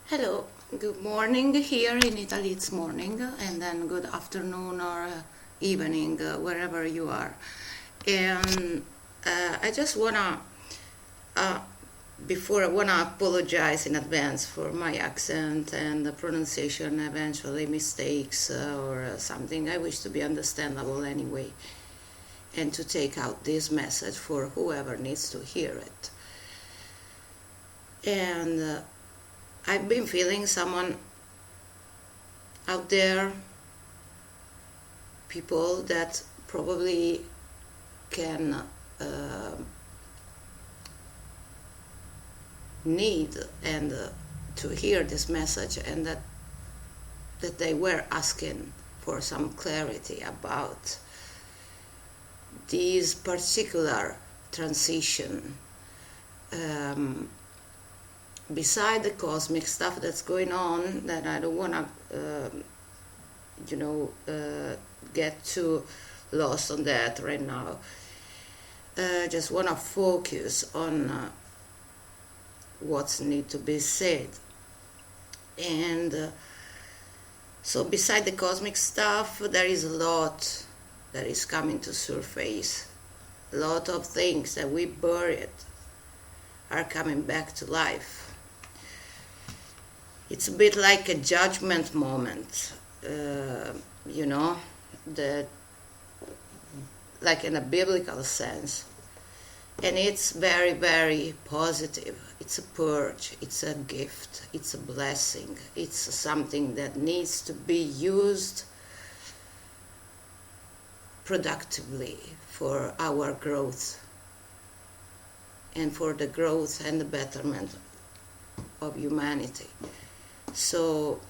Hello, good morning. Here in Italy it's morning, and then good afternoon or evening, wherever you are. And I just uh, before I wanna apologize in advance for my accent and the pronunciation, eventually mistakes or something. I wish to be understandable anyway, and to take out this message for whoever needs to hear it. And I've been feeling someone out there, people that probably can need and to hear this message, and that they were asking for some clarity about this particular transition. Beside the cosmic stuff that's going on, that I don't want to, get too lost on that right now. Just want to focus on what's need to be said. And so beside the cosmic stuff, there is a lot that is coming to surface. A lot of things that we buried are coming back to life. It's a bit like a judgment moment, that, like in a biblical sense. And it's very, very positive. It's a purge, it's a gift, it's a blessing. It's something that needs to be used productively for our growth and for the growth and the betterment of humanity. So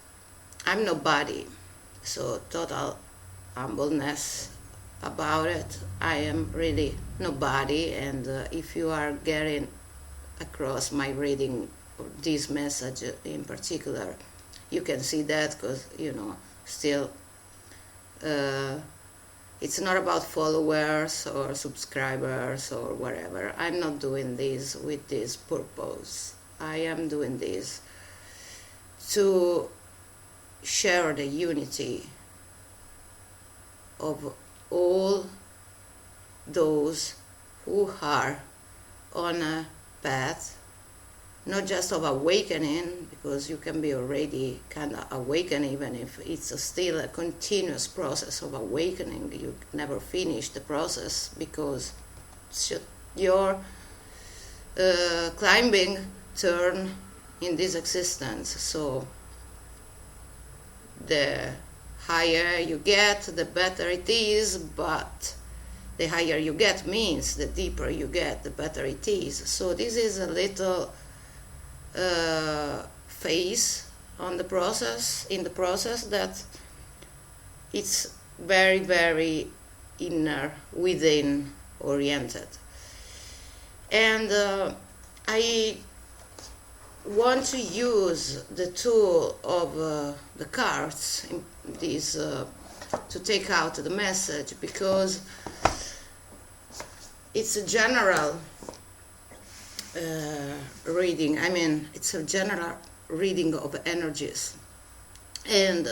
I'm nobody, so total humbleness about it. I am really nobody, and if you are getting across my reading or this message in particular, you can see that, because still it's not about followers or subscribers or whatever. I'm not doing this with this purpose. I am doing this to share the unity of all those who are on a path, not just of awakening, because you can be already kind of awakened, even if it's still a continuous process of awakening. You never finish the process, because your climbing turn in this existence. So the higher you get, the better it is, but the higher you get means the deeper you get, the better it is. So this is a little phase in the process that it's very, very inner, within oriented. And I want to use the tool of the cards in this to take out the message, because it's a general reading. I mean, it's a general reading of energies, and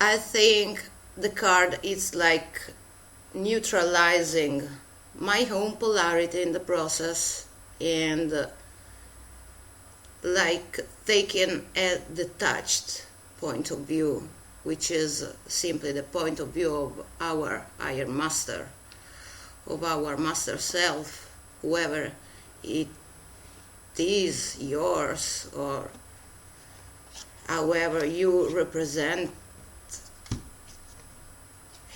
I think the card is like neutralizing my own polarity in the process, and like taking a detached point of view, which is simply the point of view of our higher master, of our master self, whoever it is, yours, or however you represent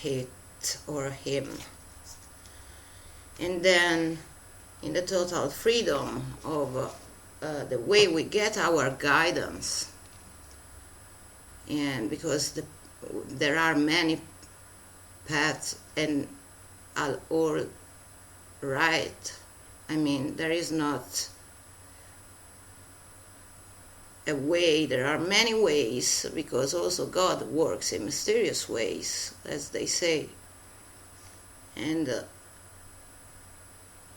it or him. And then in the total freedom of the way we get our guidance, and because there are many paths and all right. I mean, there is not a way. There are many ways, because also God works in mysterious ways, as they say. And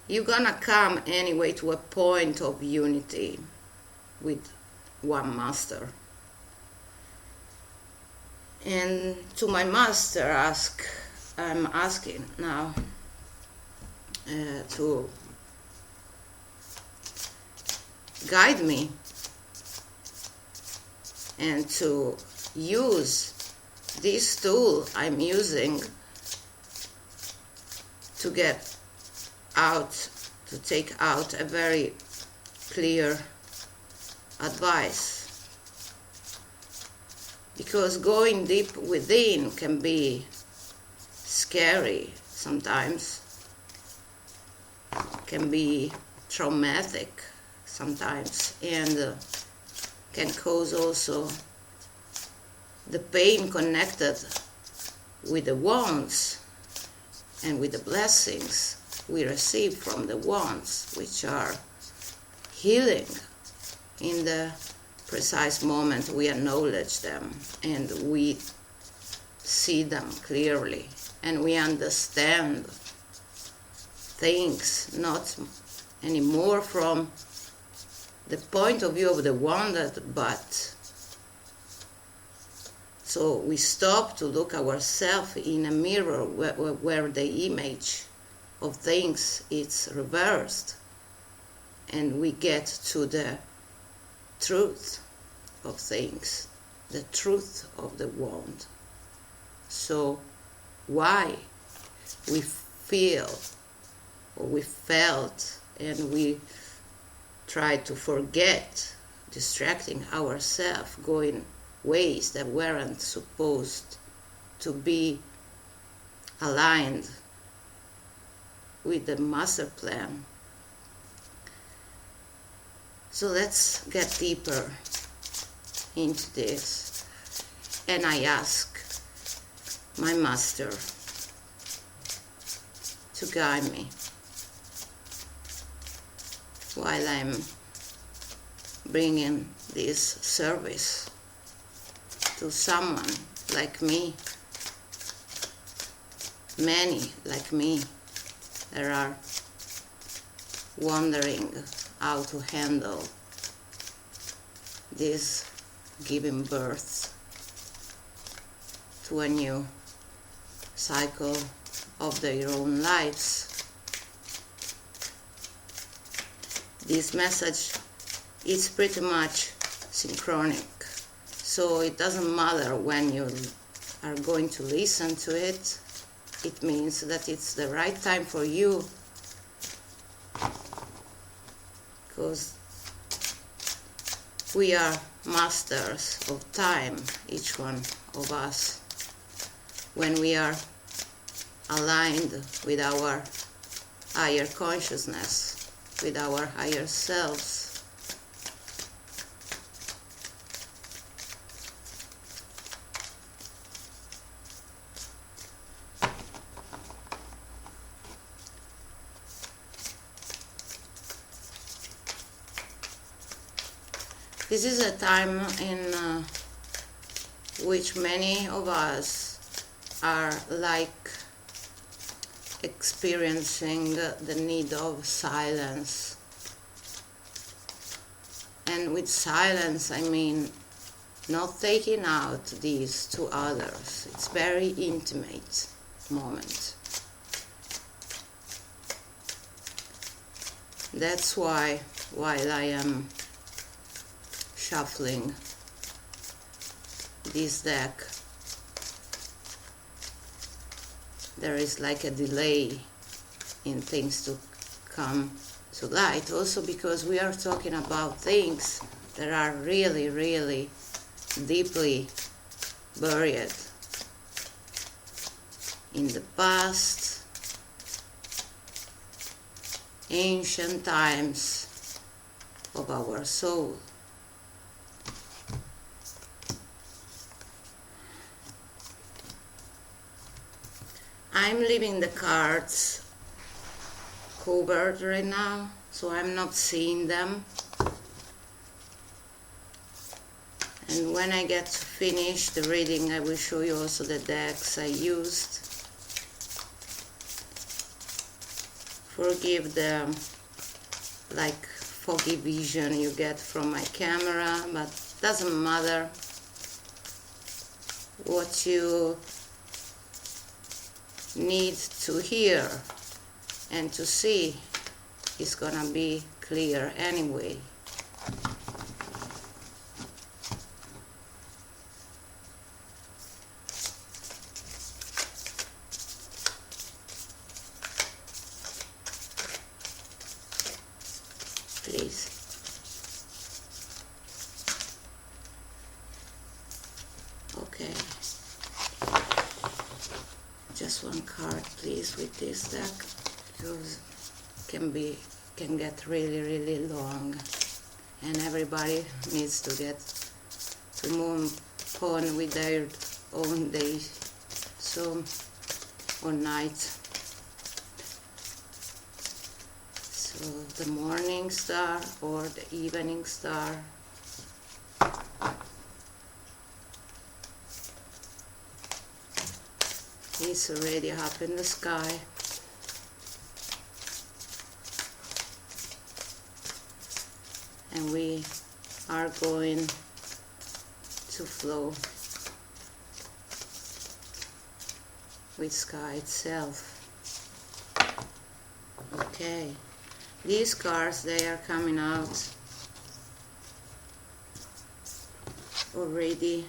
you're gonna come anyway to a point of unity with one master. And to my master, I'm asking now to guide me and to use this tool I'm using to get out, to take out a very clear advice. Because going deep within can be scary sometimes, can be traumatic sometimes, and can cause also the pain connected with the wounds and with the blessings we receive from the wounds, which are healing in the precise moment we acknowledge them and we see them clearly and we understand things not anymore from the point of view of the wounded, but so we stop to look ourselves in a mirror where the image of things is reversed, and we get to the truth of things, the truth of the wound. So why we feel or we felt and we try to forget, distracting ourselves, going ways that weren't supposed to be aligned with the master plan. So let's get deeper into this. And I ask my master to guide me while I'm bringing this service to someone like me, many like me, that are wondering how to handle this giving birth to a new cycle of their own lives. This message is pretty much synchronic, so it doesn't matter when you are going to listen to it. It means that it's the right time for you, because we are masters of time, each one of us, when we are aligned with our higher consciousness, with our higher selves. This is a time in which many of us are like experiencing the need of silence. And with silence, I mean not taking out these to others. It's very intimate moment. That's why, while I am shuffling this deck, there is like a delay in things to come to light, also because we are talking about things that are really, really deeply buried in the past, ancient times of our soul. I'm leaving the cards covered right now, so I'm not seeing them. And when I get to finish the reading, I will show you also the decks I used Forgive the like foggy vision you get from my camera, but doesn't matter. What you need to hear and to see is gonna be clear anyway. Please. Okay. Just one card, please, with this deck, because it can get really long, and everybody needs to get to move on with their own day, so or night. So the morning star or the evening star. It's already up in the sky. And we are going to flow with sky itself. Okay, these cards, they are coming out already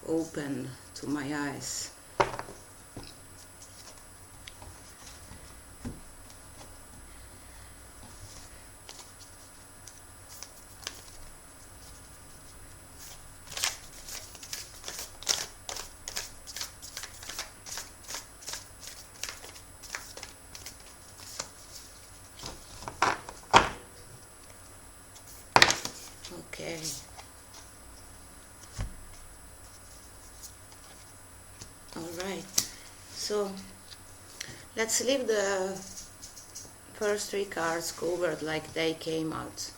open to my eyes. Okay. All right. So let's leave the first three cards covered like they came out.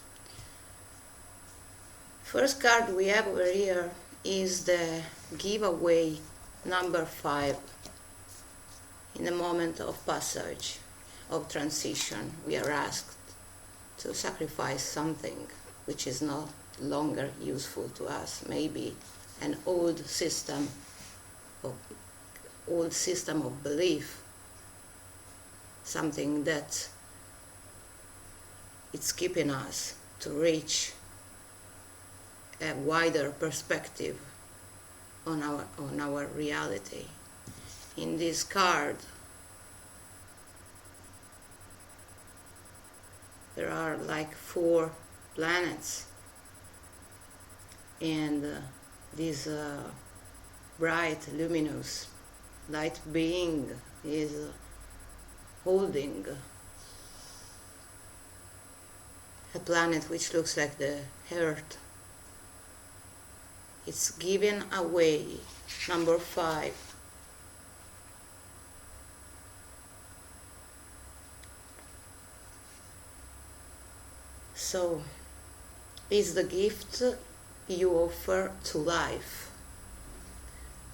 First card we have over here is the giveaway number 5. In the moment of passage, of transition, we are asked to sacrifice something which is no longer useful to us, maybe an old system of belief, something that it's keeping us to reach a wider perspective on our reality. In this card there are like 4 planets, and this bright luminous light being is holding a planet which looks like the Earth. It's giving away number 5. So, is the gift you offer to life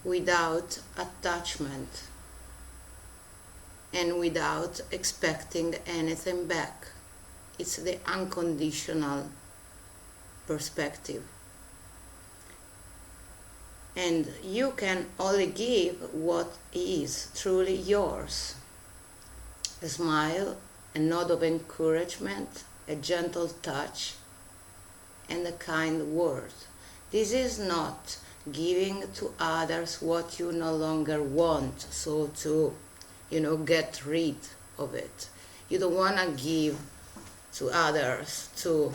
without attachment and without expecting anything back. It's the unconditional perspective. And you can only give what is truly yours. A smile, a nod of encouragement, a gentle touch, and a kind word. This is not giving to others what you no longer want, so to, get rid of it. You don't want to give to others, to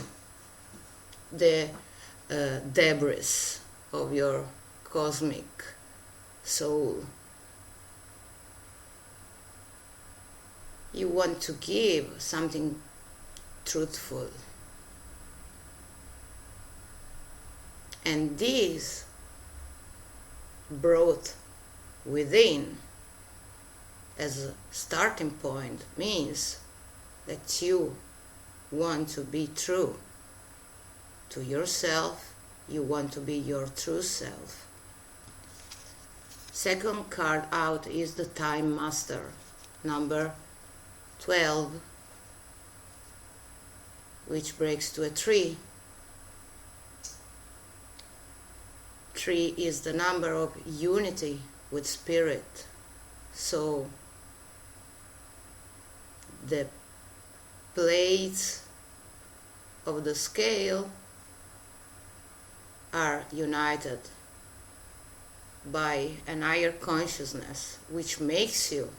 the debris of your cosmic soul. You want to give something truthful. And this brought within as a starting point means that you want to be true to yourself. You want to be your true self. Second card out is the Time Master, number 12, which breaks to a 3. 3 is the number of unity with spirit. So the plates of the scale are united by an higher consciousness, which makes you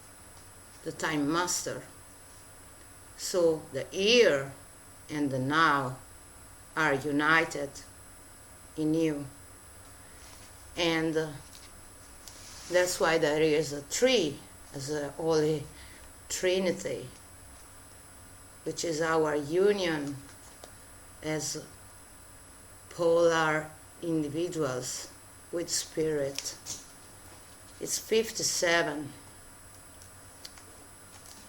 the time master. So the here and the now are united in you. And that's why there is a 3 as a Holy Trinity, which is our union as polar individuals with spirit. It's 57.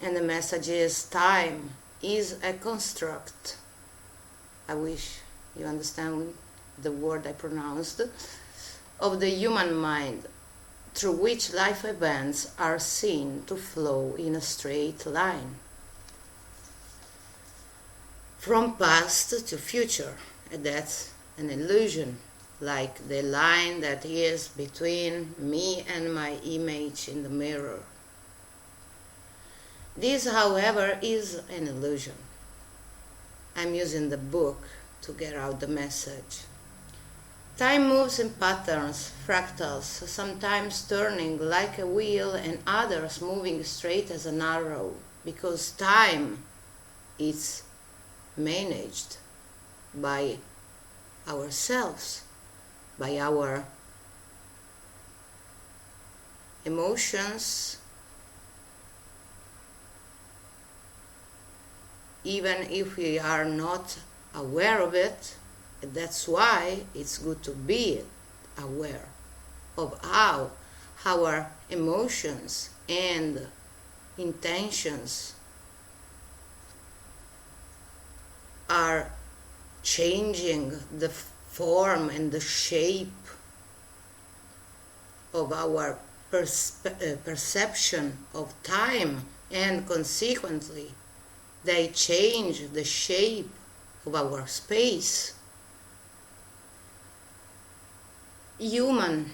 And the message is time is a construct. I wish you understand the word I pronounced. Of the human mind, through which life events are seen to flow in a straight line, from past to future. And that's an illusion, like the line that is between me and my image in the mirror. This, however, is an illusion. I'm using the book to get out the message. Time moves in patterns, fractals, sometimes turning like a wheel and others moving straight as an arrow, because time is managed by ourselves, by our emotions, even if we are not aware of it. That's why it's good to be aware of how our emotions and intentions are changing the form and the shape of our perception of time, and consequently they change the shape of our space. Humans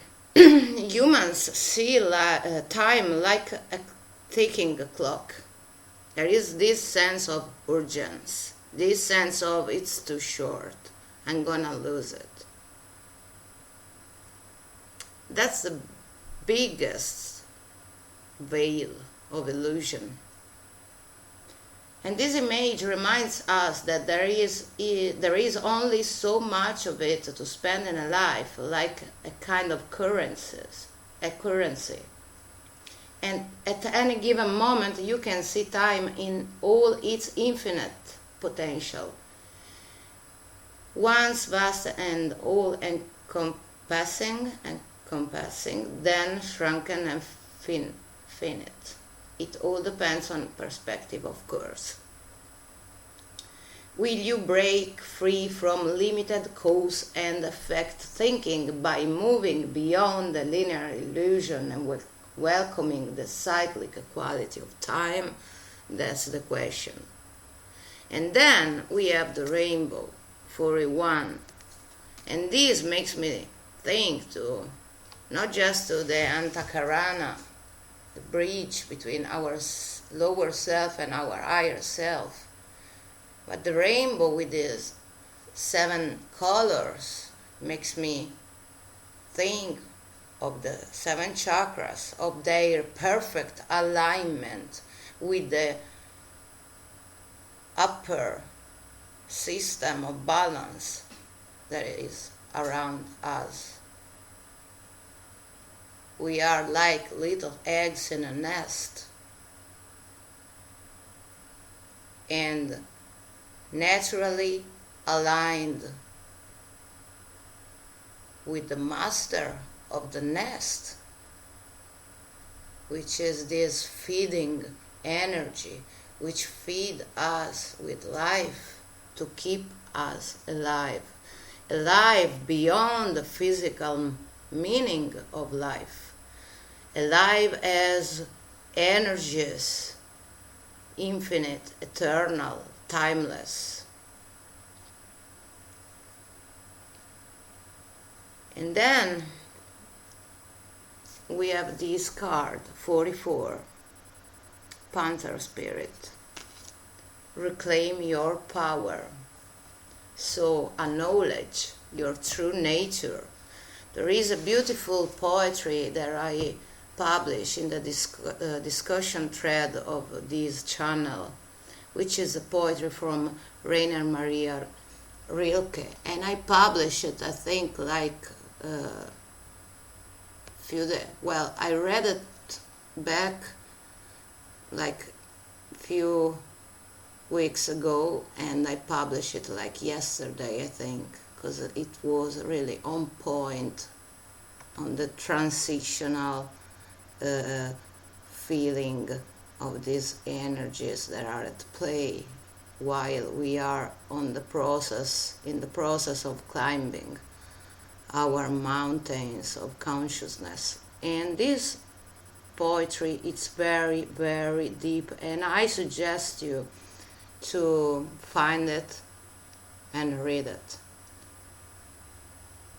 see time like a ticking clock. There is this sense of urgency, this sense of it's too short, I'm gonna lose it. That's the biggest veil of illusion. And this image reminds us that there is only so much of it to spend in a life, like a kind of currency. And at any given moment, you can see time in all its infinite potential. Once vast and all-encompassing, then shrunken and finite. It all depends on perspective, of course. Will you break free from limited cause and effect thinking by moving beyond the linear illusion and welcoming the cyclic quality of time? That's the question. And then we have the rainbow, 41. And this makes me think to, not just to the Antakarana, the bridge between our lower self and our higher self, but the rainbow with these 7 colors makes me think of the 7 chakras, of their perfect alignment with the upper system of balance that is around us. We are like little eggs in a nest, and naturally aligned with the master of the nest, which is this feeding energy, which feed us with life to keep us alive beyond the physical meaning of life. Alive as energies, infinite, eternal, timeless, And then we have this card, 44, Panther spirit. Reclaim your power. So acknowledge your true nature. There is a beautiful poetry that I publish in the discussion thread of this channel, which is a poetry from Rainer Maria Rilke, and I published it, I think, like I read it back like few weeks ago, and I published it like yesterday, I think, because it was really on point on the transitional feeling of these energies that are at play while we are in the process of climbing our mountains of consciousness. And this poetry, it's very, very deep, and I suggest you to find it and read it.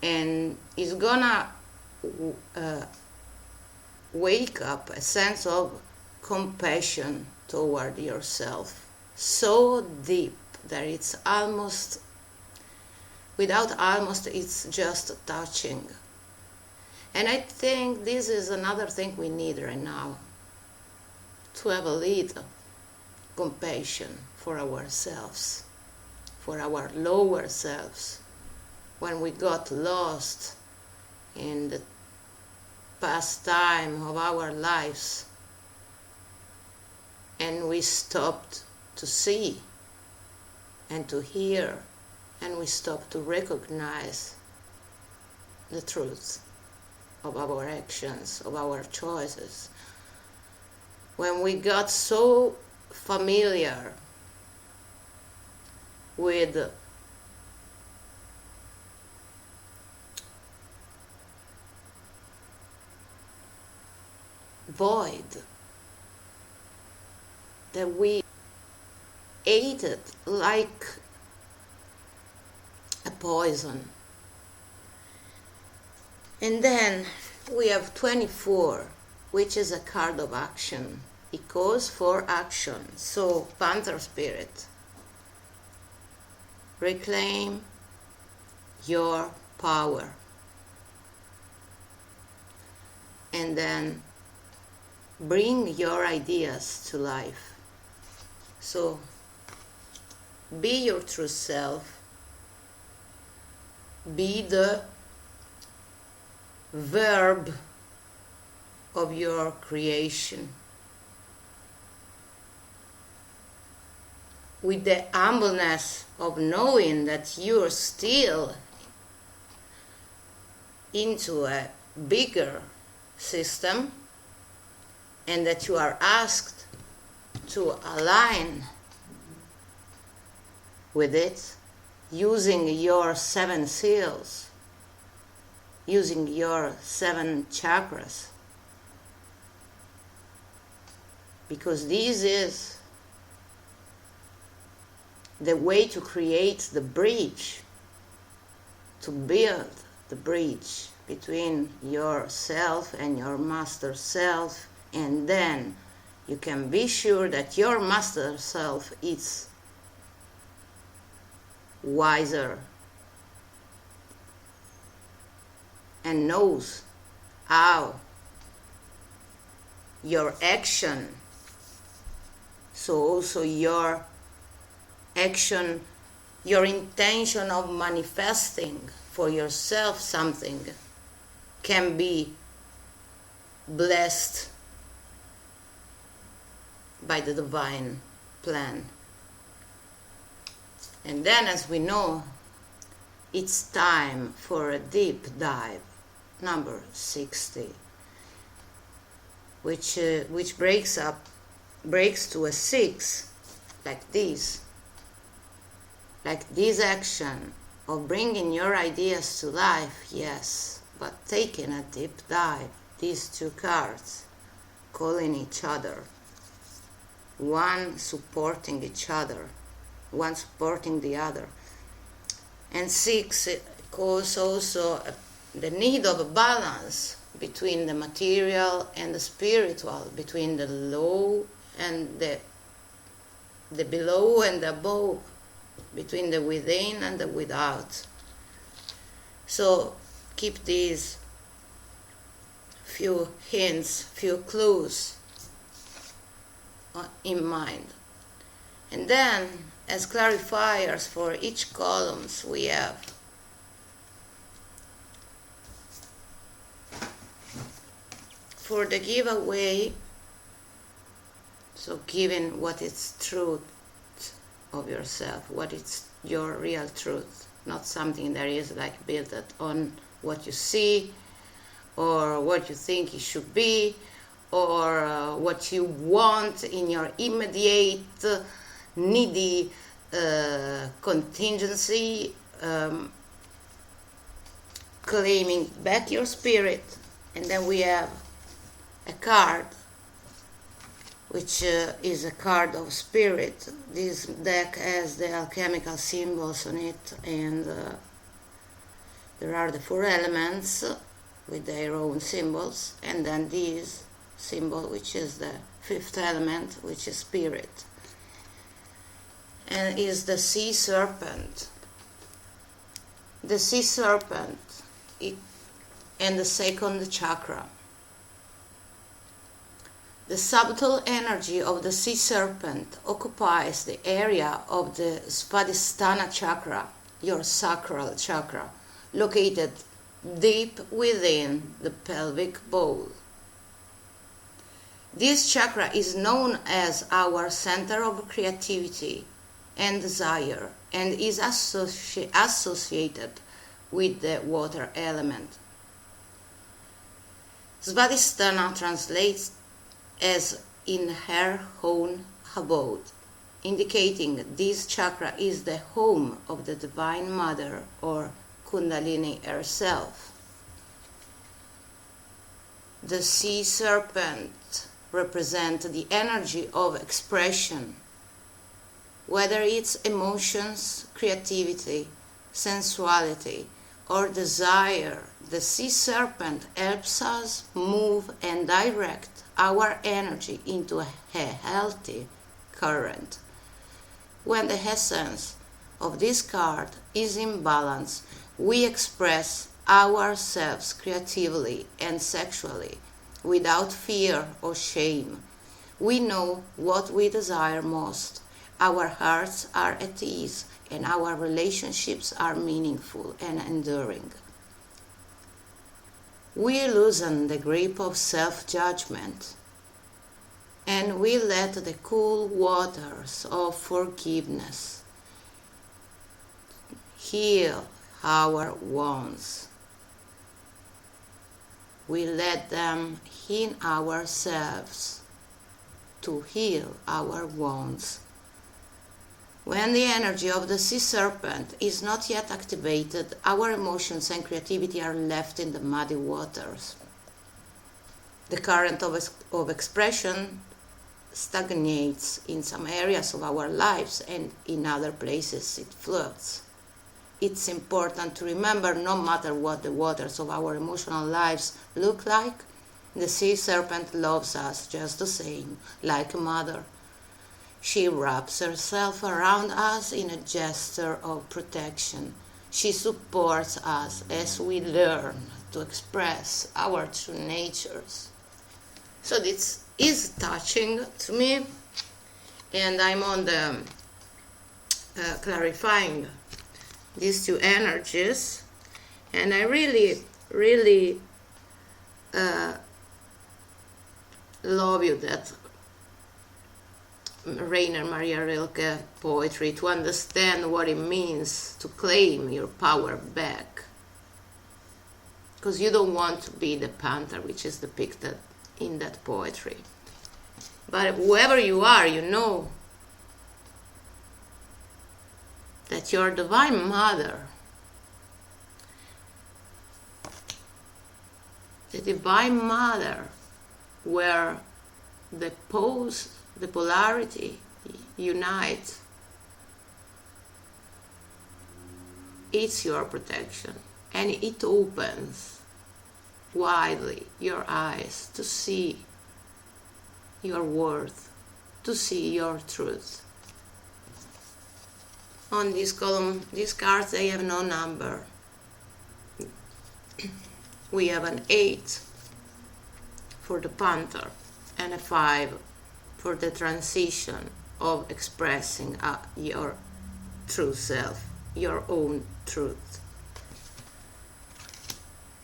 And it's gonna wake up a sense of compassion toward yourself, so deep that it's it's just touching. And I think this is another thing we need right now, to have a little compassion for ourselves, for our lower selves, when we got lost in the past time of our lives and we stopped to see and to hear, and we stopped to recognize the truth of our actions, of our choices. When we got so familiar with void, that we ate it like a poison. And then we have 24, which is a card of action. It calls for action. So, Panther spirit, reclaim your power. And then bring your ideas to life. So, be your true self. Be the verb of your creation. With the humbleness of knowing that you're still into a bigger system and that you are asked to align with it using your 7 seals, using your 7 chakras, because this is the way to create the bridge, to build the bridge between yourself and your master self, and then you can be sure that your master self is wiser and knows how your action, so also your action, your intention of manifesting for yourself something, can be blessed by the divine plan. And then, as we know, it's time for a deep dive, number 60, which breaks to a 6, like this action of bringing your ideas to life, yes, but taking a deep dive. These 2 cards calling each other, one supporting each other, one supporting the other. And 6 calls also the need of a balance between the material and the spiritual, between the low and the below and the above, between the within and the without. So keep these few hints, few clues in mind. And then, as clarifiers for each columns, we have for the giveaway, so giving what is truth of yourself, what is your real truth, not something that is like built on what you see or what you think it should be or what you want in your immediate needy contingency, claiming back your spirit. And then we have a card which is a card of spirit. This deck has the alchemical symbols on it, and there are the 4 elements with their own symbols, and then this symbol which is the 5th element, which is spirit, and is the sea serpent. The sea serpent and the 2nd chakra. The subtle energy of the sea serpent occupies the area of the Svadhisthana chakra, your sacral chakra, located deep within the pelvic bowl. This chakra is known as our center of creativity and desire, and is associated with the water element. Svadhisthana translates as in her own abode, indicating this chakra is the home of the Divine Mother or Kundalini herself. The sea serpent represents the energy of expression, whether it's emotions, creativity, sensuality, or desire. The sea serpent helps us move and direct our energy into a healthy current. When the essence of this card is in balance, we express ourselves creatively and sexually without fear or shame. We know what we desire most. Our hearts are at ease, and our relationships are meaningful and enduring. We loosen the grip of self-judgment, and we let the cool waters of forgiveness heal our wounds. We let them in ourselves to heal our wounds. When the energy of the sea serpent is not yet activated, our emotions and creativity are left in the muddy waters. The current of expression stagnates in some areas of our lives, and in other places it floats. It's important to remember, no matter what the waters of our emotional lives look like, the sea serpent loves us just the same, like a mother. She wraps herself around us in a gesture of protection. She supports us as we learn to express our true natures. So this is touching to me, and I'm on the clarifying these 2 energies, and I really love you that Rainer Maria Rilke poetry, to understand what it means to claim your power back, because you don't want to be the Panther which is depicted in that poetry. But whoever you are, you know that your Divine Mother, the Divine Mother, where the polarity unites, it's your protection. and it opens widely your eyes to see your worth, to see your truth. On this column, these cards, they have no number. We have an 8 for the Panther and a 5 for the transition of expressing your true self, your own truth.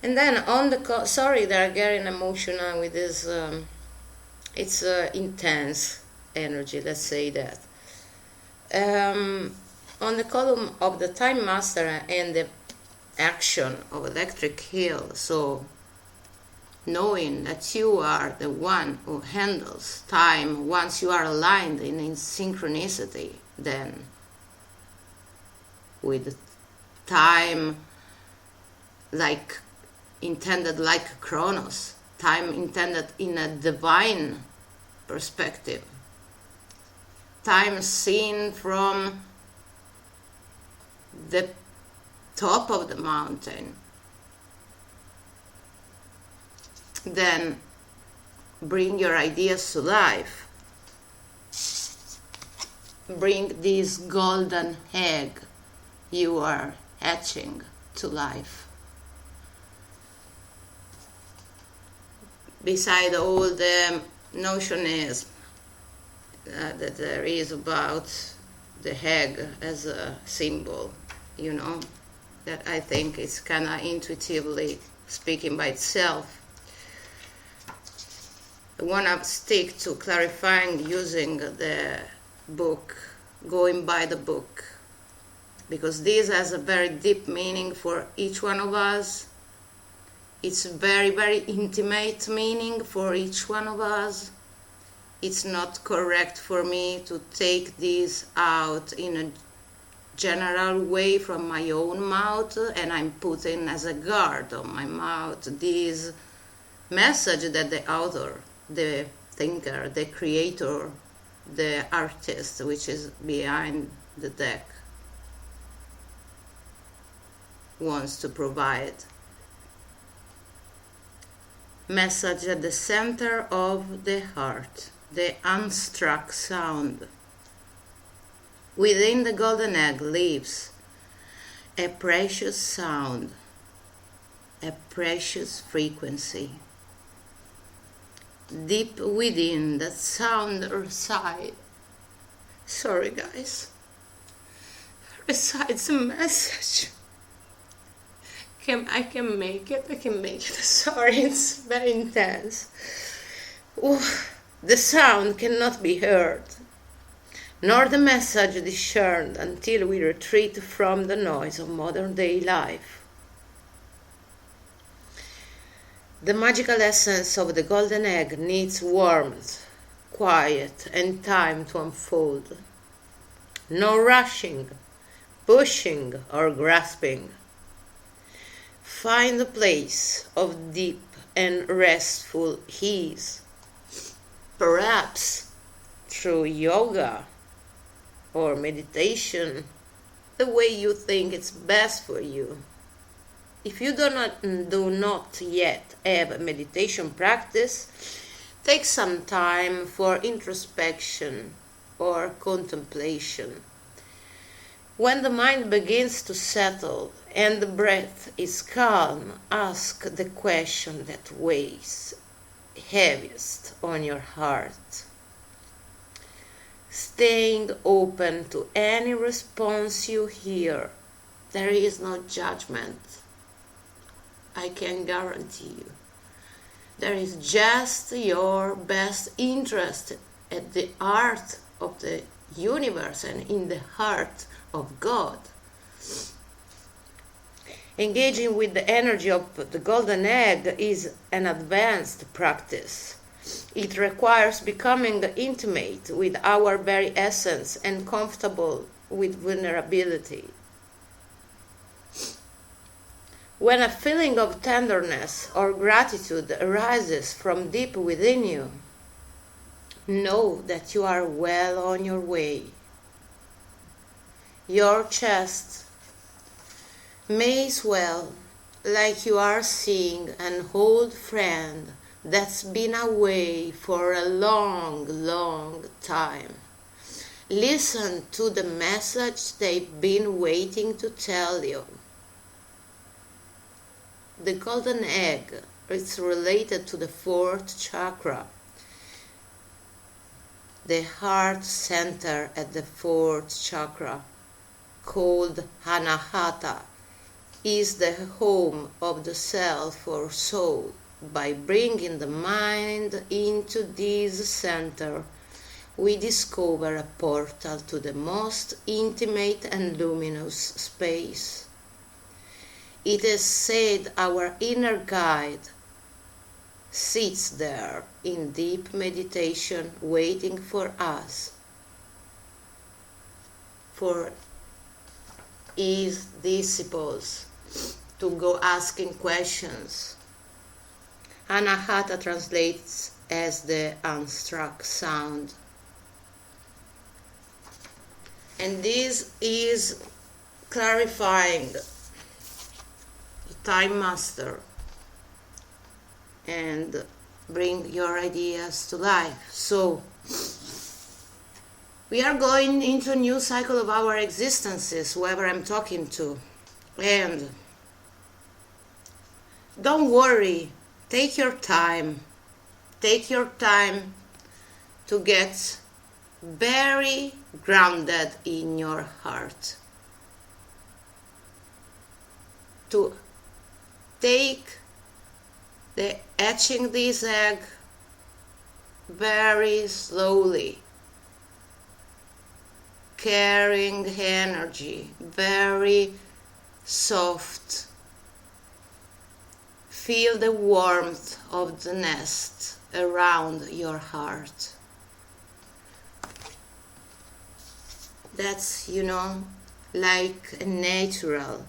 And then on the sorry, they're getting emotional with this. It's intense energy. Let's say that. On the column of the Time Master and the action of electric heel, so knowing that you are the one who handles time once you are aligned in synchronicity, then with time like intended like Chronos, time intended in a divine perspective, time seen from the top of the mountain, then bring your ideas to life. Bring this golden egg you are hatching to life. Beside all the notionism that there is about the egg as a symbol, you know, that I think is kind of intuitively speaking by itself. I want to stick to clarifying using the book, going by the book, because this has a very deep meaning for each one of us. It's a very, very intimate meaning for each one of us. It's not correct for me to take this out in a general way from my own mouth, and I'm putting as a guard on my mouth this message that the author, the thinker, the creator, the artist, which is behind the deck, wants to provide. Message at the center of the heart, the unstruck sound. Within the golden egg lives a precious sound, a precious frequency. Deep within that sound resides, sorry guys, resides a message. I can make it, sorry, it's very intense. Ooh, the sound cannot be heard, nor the message discerned until we retreat from the noise of modern day life. The magical essence of the golden egg needs warmth, quiet, and time to unfold. No rushing, pushing, or grasping. Find a place of deep and restful ease, perhaps through yoga or meditation, the way you think it's best for you. If you do not yet have a meditation practice, take some time for introspection or contemplation. When the mind begins to settle and the breath is calm, ask the question that weighs heaviest on your heart. Staying open to any response you hear. There is no judgment. I can guarantee you. There is just your best interest at the heart of the universe and in the heart of God. Engaging with the energy of the golden egg is an advanced practice. It requires becoming intimate with our very essence and comfortable with vulnerability. When a feeling of tenderness or gratitude arises from deep within you, know that you are well on your way. Your chest may swell like you are seeing an old friend that's been away for a long, long time. Listen to the message they've been waiting to tell you. The golden egg is related to the fourth chakra. The heart center at the fourth chakra, called Anahata, is the home of the self or soul. By bringing the mind into this center, we discover a portal to the most intimate and luminous space. It is said our inner guide sits there in deep meditation, waiting for us, for his disciples to go asking questions. Anahata translates as the unstruck sound. And this is clarifying the Time Master and bring your ideas to life. So, we are going into a new cycle of our existences, whoever I'm talking to. And don't worry, take your time. Take your time to get very grounded in your heart. To take the hatching this egg very slowly, carrying energy, very soft. Feel the warmth of the nest around your heart. That's, like a natural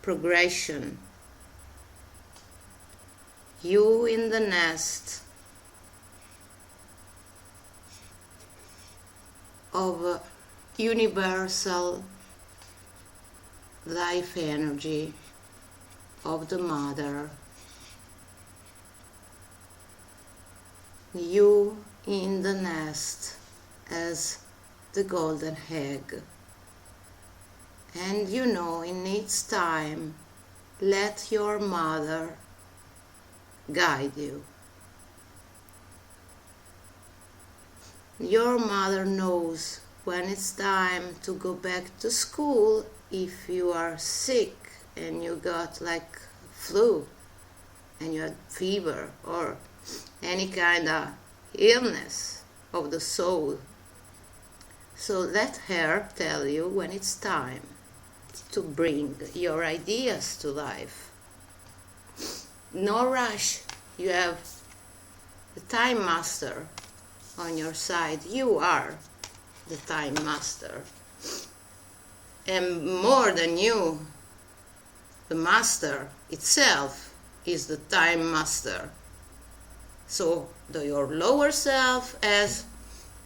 progression. You in the nest of universal life energy of the mother. You in the nest as the golden egg. And in its time, let your mother guide you. Your mother knows when it's time to go back to school if you are sick and you got like flu and you had fever or any kind of illness of the soul. So let her tell you when it's time to bring your ideas to life. No rush. You have the Time Master on your side. You are the Time Master. And more than you, the Master itself is the Time Master. So your lower self has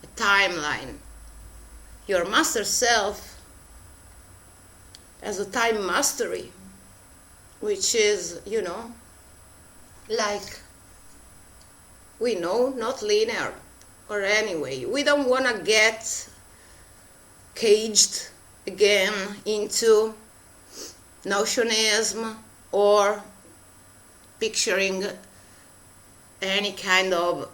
a timeline. Your Master Self has a time mastery, which is, like we know, not linear. Or anyway, we don't want to get caged again into notionism or picturing any kind of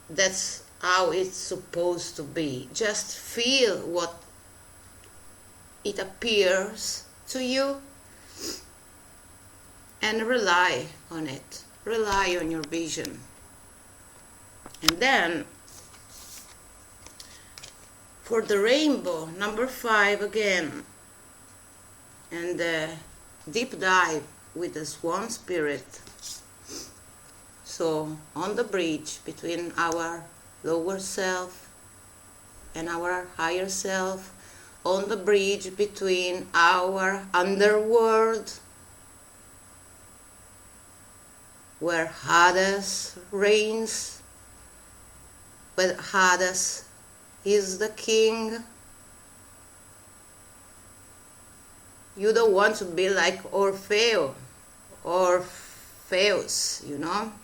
that's how it's supposed to be. Just feel what it appears to you and rely on it. Rely on your vision. And then for the rainbow, number 5 again, and the deep dive with the swan spirit. So on the bridge between our lower self and our higher self, on the bridge between our underworld, where Hades reigns, where Hades is the king, You don't want to be like Orfeo, Orpheus,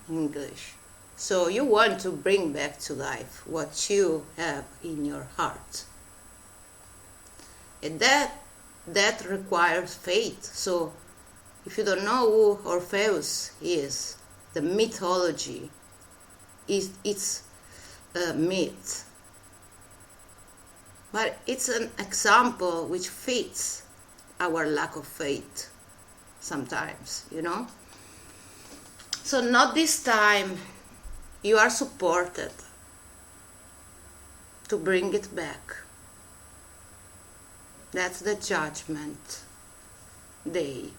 English. So you want to bring back to life what you have in your heart. And that requires faith. So if you don't know who Orpheus is, the mythology it's a myth. But it's an example which fits our lack of faith sometimes, So not this time. You are supported to bring it back. That's the judgment day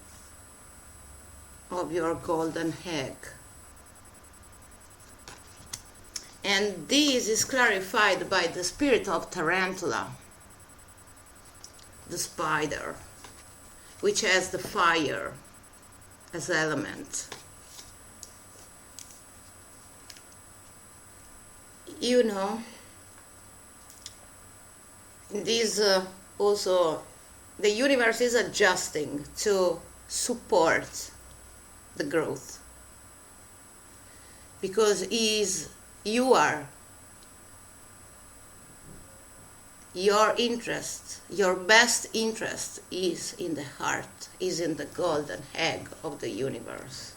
of your golden egg. And this is clarified by the spirit of Tarantula, the spider, which has the fire as element. This also, the universe is adjusting to support the growth, because your interest, your best interest is in the heart, is in the golden egg of the universe,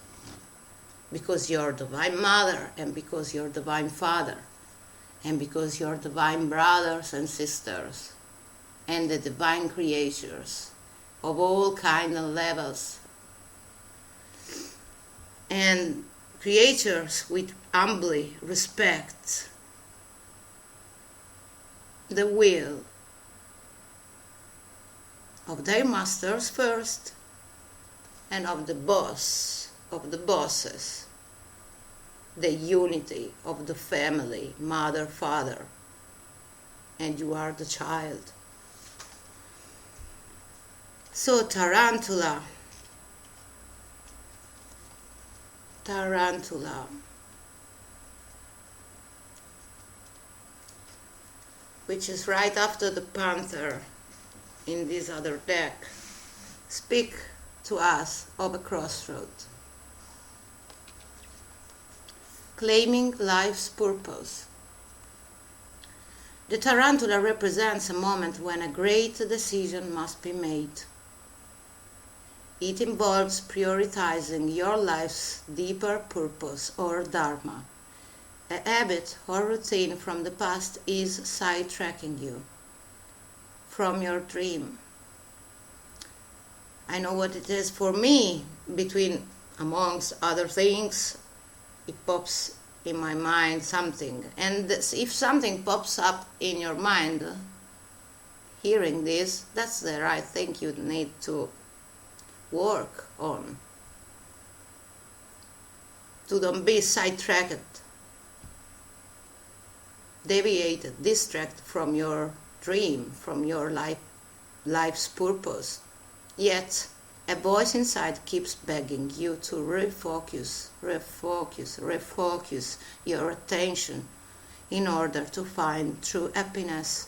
because you're divine mother, and because you're divine father, and because you're divine brothers and sisters, and the divine creatures of all kinds of levels, and creatures which humbly respect the will of their masters first, and of the boss, of the bosses, the unity of the family, mother, father, and you are the child. So Tarantula, which is right after the Panther in this other deck, speak to us of a crossroad. Claiming life's purpose. The tarantula represents a moment when a great decision must be made. It involves prioritizing your life's deeper purpose or dharma. A habit or routine from the past is sidetracking you from your dream. I know what it is for me, amongst other things, it pops in my mind something. And if something pops up in your mind, hearing this, that's the right thing you need to work on. To don't be sidetracked, deviated, distracted from your dream, from your life's purpose. Yet, a voice inside keeps begging you to refocus your attention in order to find true happiness.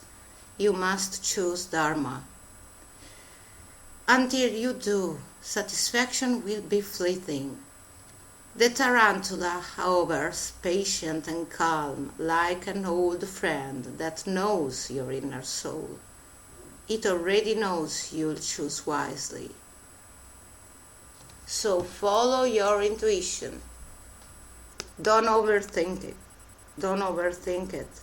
You must choose Dharma. Until you do, satisfaction will be fleeting. The tarantula hovers patient and calm, like an old friend that knows your inner soul. It already knows you'll choose wisely. So follow your intuition. Don't overthink it. Don't overthink it.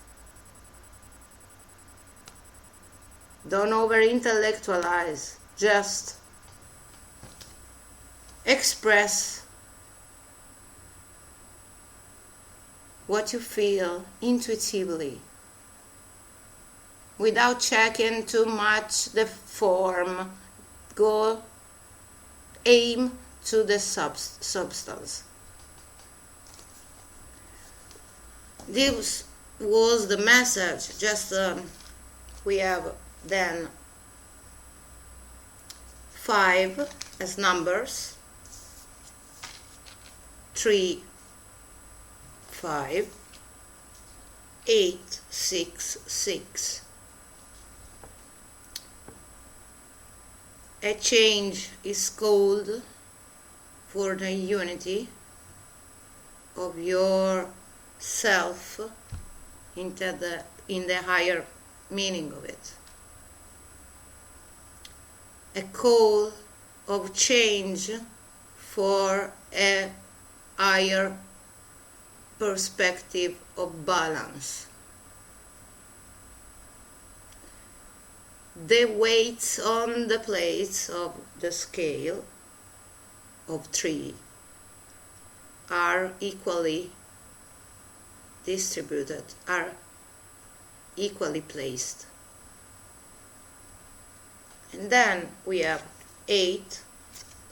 Don't over-intellectualize. Just express what you feel intuitively, without checking too much the form. Go aim to the substance. This was the message. Just we have then 5 as numbers, 3, 5, 8, 6, 6. A change is called for the unity of your self in the higher meaning of it. A call of change for a higher perspective of balance. The weights on the plates of the scale of 3 are equally distributed, are equally placed. And then we have 8,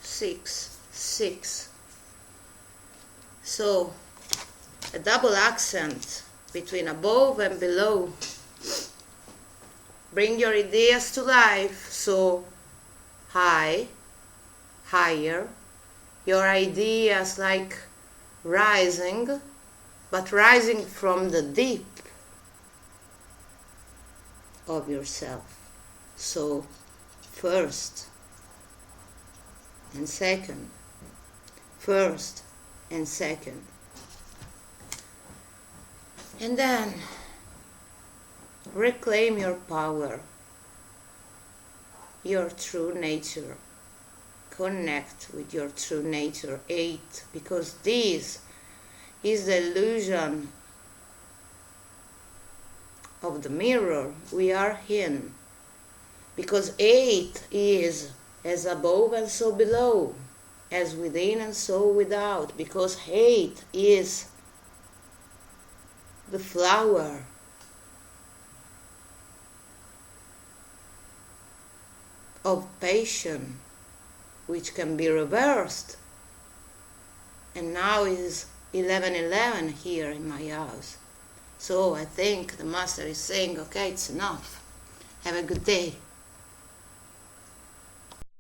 6, 6. So a double accent between above and below. Bring your ideas to life. So high, higher. Your ideas like rising, but rising from the deep of yourself. So first and second, first and second. And then reclaim your power, your true nature. Connect with your true nature, 8, because this is the illusion of the mirror we are in. Because 8 is as above and so below, as within and so without, because 8 is the flower of passion, which can be reversed. And now is 11:11 here in my house. So I think the master is saying, okay, it's enough. Have a good day.